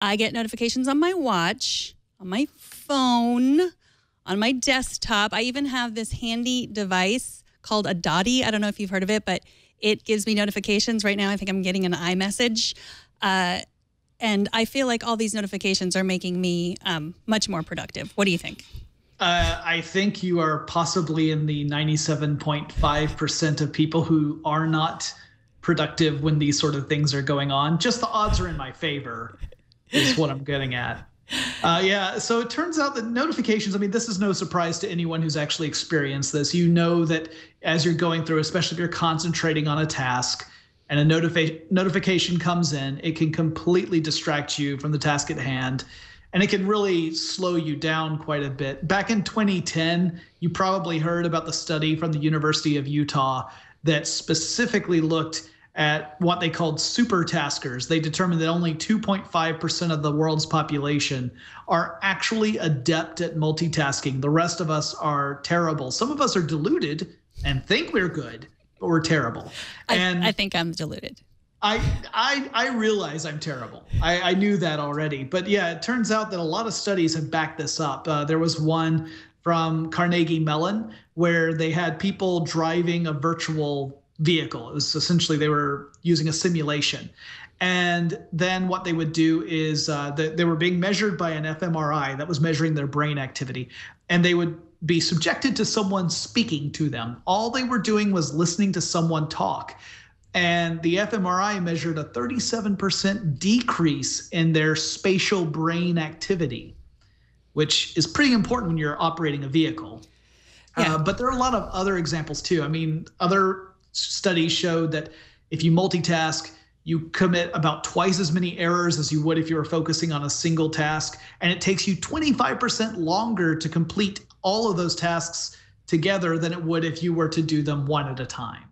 I get notifications on my watch, on my phone, on my desktop. I even have this handy device called a Dottie. I don't know if you've heard of it, but it gives me notifications. Right now, I think I'm getting an iMessage. And I feel like all these notifications are making me much more productive. What do you think? I think you are possibly in the 97.5% of people who are not productive when these sort of things are going on. Just the odds are in my favor is what I'm getting at. Yeah, so it turns out that notifications, I mean, this is no surprise to anyone who's actually experienced this. You know that as you're going through, especially if you're concentrating on a task and a notification comes in, it can completely distract you from the task at hand. And it can really slow you down quite a bit. Back in 2010, you probably heard about the study from the University of Utah that specifically looked at what they called super taskers. They determined that only 2.5% of the world's population are actually adept at multitasking. The rest of us are terrible. Some of us are deluded and think we're good, but we're terrible. I think I'm deluded. I realize I'm terrible. I knew that already. But yeah, it turns out that a lot of studies have backed this up. There was one from Carnegie Mellon where they had people driving a virtual vehicle. It was essentially they were using a simulation. And then what they would do is they were being measured by an fMRI that was measuring their brain activity. And they would be subjected to someone speaking to them. All they were doing was listening to someone talk. And the fMRI measured a 37% decrease in their spatial brain activity, which is pretty important when you're operating a vehicle. Yeah. But there are a lot of other examples too. I mean, other studies showed that if you multitask, you commit about twice as many errors as you would if you were focusing on a single task. And it takes you 25% longer to complete all of those tasks together than it would if you were to do them one at a time.